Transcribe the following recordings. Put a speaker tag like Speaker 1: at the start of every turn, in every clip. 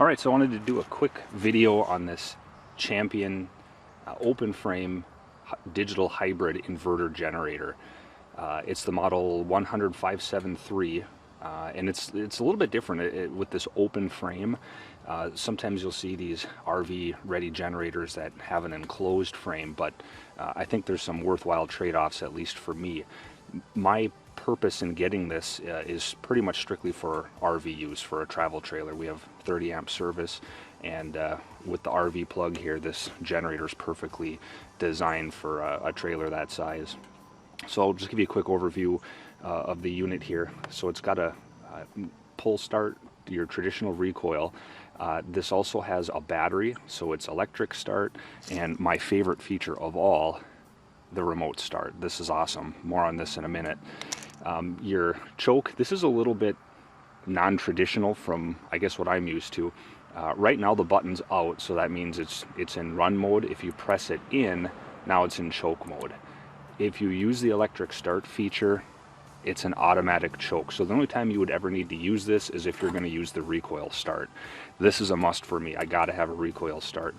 Speaker 1: Alright, so I wanted to do a quick video on this Champion open frame digital hybrid inverter generator. It's the model 10573, and it's a little bit different with this open frame. Sometimes you'll see these RV ready generators that have an enclosed frame, but I think there's some worthwhile trade-offs, at least for me. My purpose in getting this is pretty much strictly for RV use, for a travel trailer. We have 30 amp service, and with the RV plug here, this generator is perfectly designed for a trailer that size. So I'll just give you a quick overview of the unit here. So it's got a pull start, your traditional recoil. This also has a battery, so it's electric start, and my favorite feature of all, the remote start. This is awesome. More on this in a minute. Your choke, this is a little bit non-traditional from, I guess, what I'm used to. Right now the button's out, so that means it's in run mode. If you press it in, now it's in choke mode. If you use the electric start feature, it's an automatic choke. So the only time you would ever need to use this is if you're going to use the recoil start. This is a must for me. I got to have a recoil start,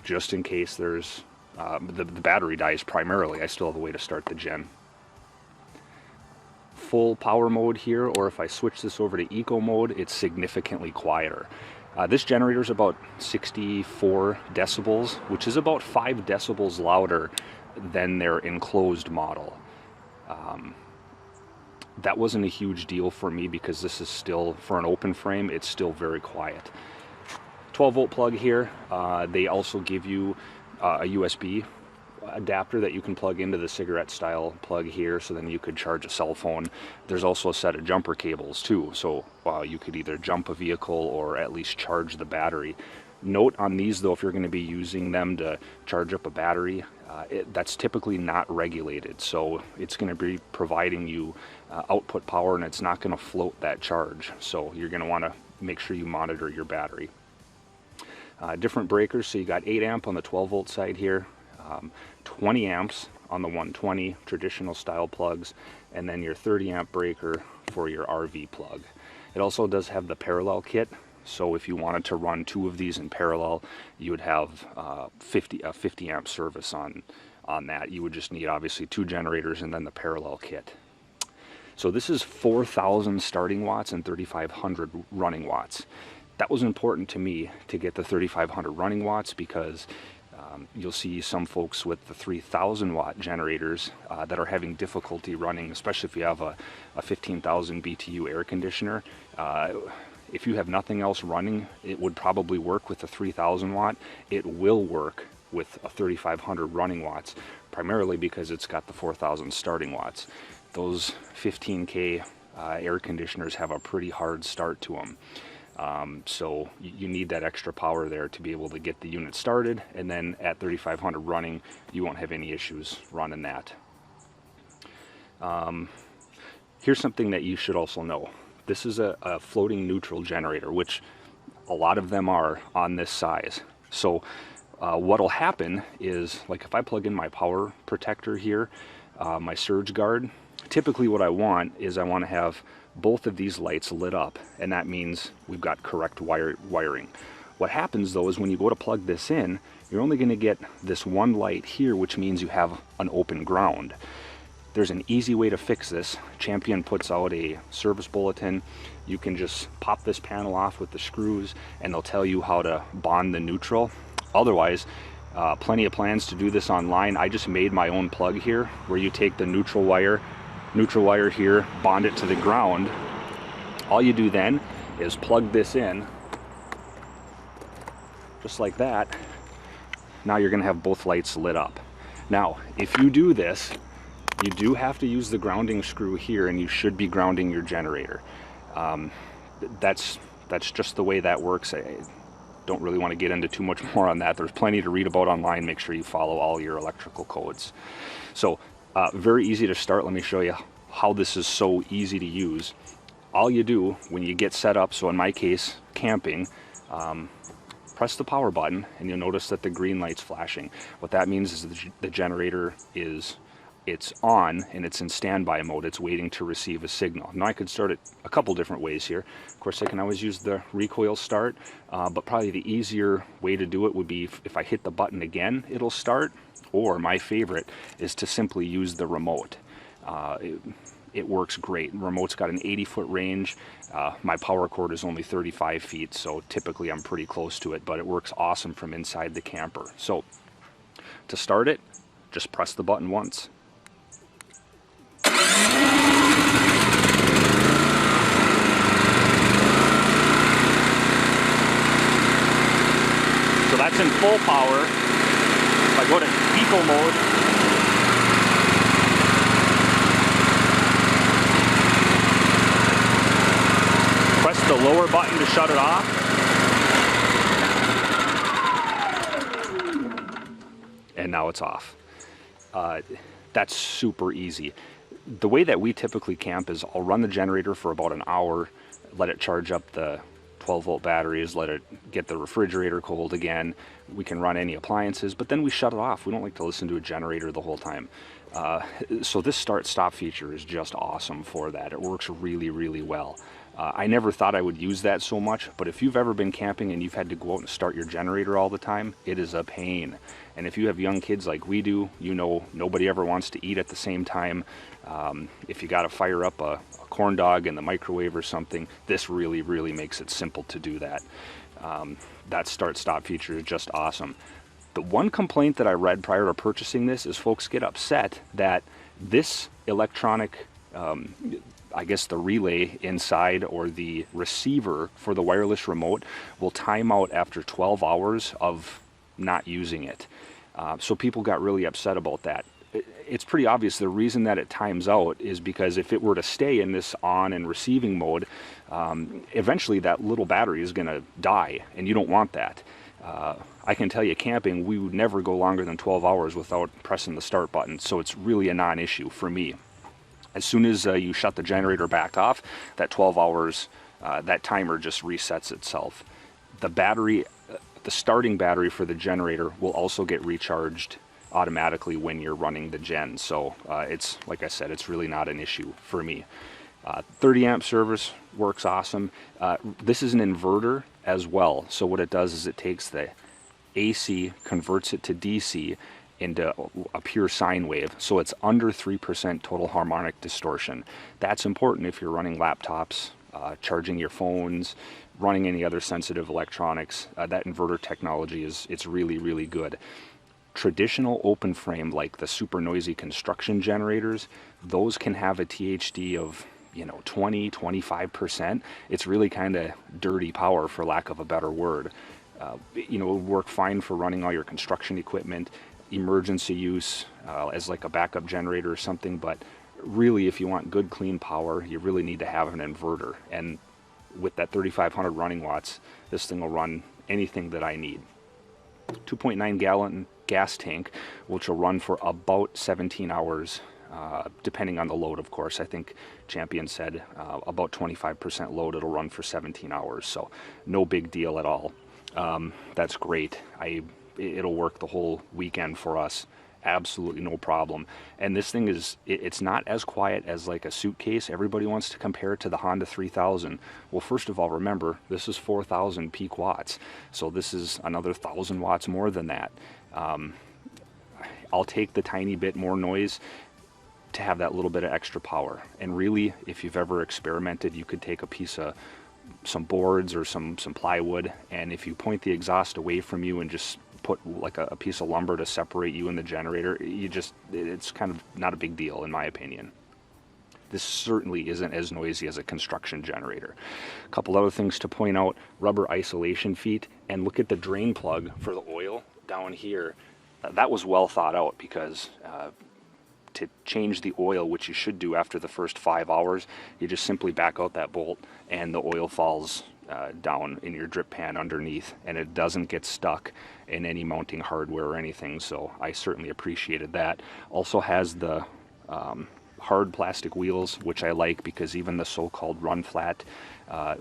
Speaker 1: just in case there's the battery dies primarily. I still have a way to start the gen. Full power mode here, or if I switch this over to eco mode, it's significantly quieter. This generator is about 64 decibels, which is about 5 decibels louder than their enclosed model. That wasn't a huge deal for me because this is still, for an open frame, it's still very quiet. 12 volt plug here. They also give you a USB adapter that you can plug into the cigarette style plug here, so then you could charge a cell phone. There's also a set of jumper cables too, so you could either jump a vehicle or at least charge the battery. Note on these though, if you're going to be using them to charge up a battery, that's typically not regulated, so it's going to be providing you output power, and it's not going to float that charge, so you're going to want to make sure you monitor your battery. Different breakers, so you got 8 amp on the 12 volt side here, 20 amps on the 120 traditional style plugs, and then your 30 amp breaker for your RV plug. It also does have the parallel kit, so if you wanted to run 2 of these in parallel, you would have 50 amp service on that. You would just need obviously 2 generators and then the parallel kit. So this is 4,000 starting watts and 3,500 running watts. That was important to me to get the 3,500 running watts because you'll see some folks with the 3,000 watt generators that are having difficulty running, especially if you have a 15,000 BTU air conditioner. If you have nothing else running, it would probably work with the 3,000 watt. It will work with a 3,500 running watts, primarily because it's got the 4,000 starting watts. Those 15K air conditioners have a pretty hard start to them. So you need that extra power there to be able to get the unit started, and then at 3,500 running, you won't have any issues running that. Here's something that you should also know. This is a floating neutral generator, which a lot of them are on this size. So what'll happen is, like if I plug in my power protector here, my surge guard, typically what I want is I want to have both of these lights lit up, and that means we've got correct wiring. What happens though is when you go to plug this in, you're only going to get this one light here, which means you have an open ground. There's an easy way to fix this. Champion puts out a service bulletin. You can just pop this panel off with the screws, and they'll tell you how to bond the neutral. Otherwise, plenty of plans to do this online. I just made my own plug here, where you take the neutral wire here, bond it to the ground. All you do then is plug this in, just like that. Now you're going to have both lights lit up. Now, if you do this, you do have to use the grounding screw here, and you should be grounding your generator. That's just the way that works. I don't really want to get into too much more on that. There's plenty to read about online. Make sure you follow all your electrical codes. So very easy to start. Let me show you how this is so easy to use. All you do when you get set up, so in my case, camping, press the power button, and you'll notice that the green light's flashing. What that means is the generator is it's on and it's in standby mode. It's waiting to receive a signal. Now I could start it a couple different ways here. Of course, I can always use the recoil start, but probably the easier way to do it would be if I hit the button again, it'll start, or my favorite is to simply use the remote. It works great. The remote's got an 80-foot range. My power cord is only 35 feet, so typically I'm pretty close to it, but it works awesome from inside the camper. So to start it, just press the button once. So that's in full power. If I go to eco mode, press the lower button to shut it off. And now it's off. That's super easy. The way that we typically camp is I'll run the generator for about an hour, let it charge up the 12-volt batteries, let it get the refrigerator cold again. We can run any appliances, but then we shut it off. We don't like to listen to a generator the whole time. So this start-stop feature is just awesome for that. It works really, really well. I never thought I would use that so much, but if you've ever been camping and you've had to go out and start your generator all the time, it is a pain. And if you have young kids like we do, you know nobody ever wants to eat at the same time. If you got to fire up a corn dog in the microwave or something, this really, really makes it simple to do that. That start-stop feature is just awesome. The one complaint that I read prior to purchasing this is folks get upset that this electronic I guess the relay inside or the receiver for the wireless remote will time out after 12 hours of not using it. So people got really upset about that. It's pretty obvious the reason that it times out is because if it were to stay in this on and receiving mode, eventually that little battery is going to die, and you don't want that. I can tell you camping, we would never go longer than 12 hours without pressing the start button, so it's really a non-issue for me. As soon as you shut the generator back off, that 12 hours, that timer just resets itself. The battery, the starting battery for the generator will also get recharged automatically when you're running the gen. So it's, like I said, it's really not an issue for me. 30 amp service works awesome. This is an inverter as well. So what it does is it takes the AC, converts it to DC, into a pure sine wave, so it's under 3% total harmonic distortion. That's important if you're running laptops, charging your phones, running any other sensitive electronics. That inverter technology it's really, really good. Traditional open frame, like the super noisy construction generators, those can have a THD of 20-25%. It's really kind of dirty power, for lack of a better word. It would work fine for running all your construction equipment, emergency use as like a backup generator or something, but really if you want good clean power, you really need to have an inverter. And with that 3500 running watts, this thing will run anything that I need. 2.9 gallon gas tank, which will run for about 17 hours, depending on the load, of course. I think Champion said about 25% load, it'll run for 17 hours, so no big deal at all. That's great. It'll work the whole weekend for us, absolutely no problem. And this thing it's not as quiet as like a suitcase. Everybody wants to compare it to the Honda 3000. Well, first of all, remember, this is 4,000 peak watts, so this is another 1,000 watts more than that. I'll take the tiny bit more noise to have that little bit of extra power. And really, if you've ever experimented, you could take a piece of some boards or some plywood, and if you point the exhaust away from you and just put like a piece of lumber to separate you and the generator, it's kind of not a big deal in my opinion. This certainly isn't as noisy as a construction generator. A couple other things to point out: rubber isolation feet, and look at the drain plug for the oil down here. That was well thought out, because to change the oil, which you should do after the first 5 hours, you just simply back out that bolt and the oil falls down in your drip pan underneath, and it doesn't get stuck in any mounting hardware or anything, so I certainly appreciated that. Also has the hard plastic wheels, which I like, because even the so-called run flat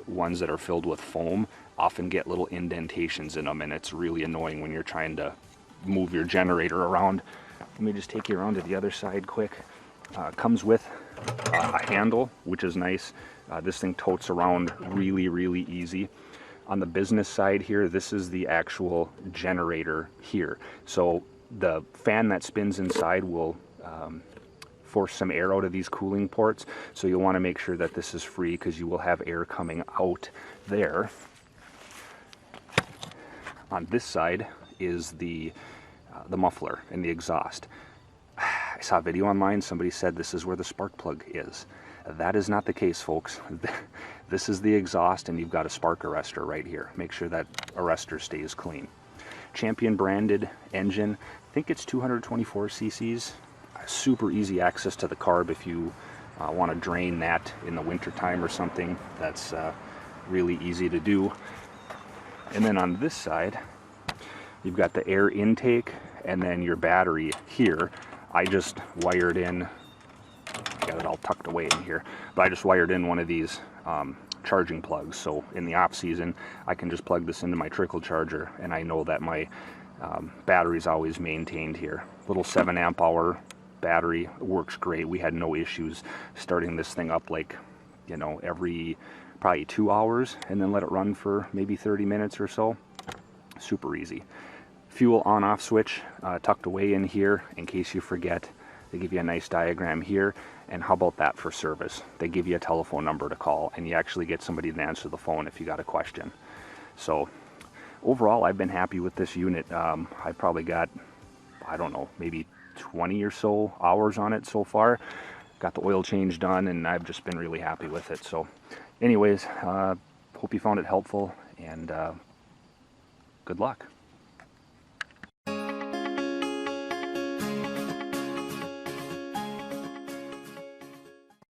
Speaker 1: ones that are filled with foam often get little indentations in them, and it's really annoying when you're trying to move your generator around Let me just take you around to the other side quick. Comes with a handle, which is nice. This thing totes around really, really easy. On the business side here, this is the actual generator here. So the fan that spins inside will force some air out of these cooling ports. So you'll want to make sure that this is free because you will have air coming out there. On this side is the muffler and the exhaust. I saw a video online, somebody said this is where the spark plug is. That is not the case, folks. This is the exhaust, and you've got a spark arrestor right here. Make sure that arrestor stays clean. Champion branded engine. I think it's 224 cc's. Super easy access to the carb if you want to drain that in the winter time or something. That's really easy to do. And then on this side, you've got the air intake and then your battery here. I just wired in, got it all tucked away in here, but I just wired in one of these charging plugs. So in the off season, I can just plug this into my trickle charger, and I know that my battery's always maintained here. Little 7 amp hour battery, works great. We had no issues starting this thing up, like, you know, every probably 2 hours, and then let it run for maybe 30 minutes or so. Super easy. Fuel on-off switch tucked away in here in case you forget. They give you a nice diagram here. And how about that for service? They give you a telephone number to call, and you actually get somebody to answer the phone if you got a question. So overall, I've been happy with this unit. I probably got, I don't know, maybe 20 or so hours on it so far. Got the oil change done, and I've just been really happy with it. So anyways, hope you found it helpful, and good luck.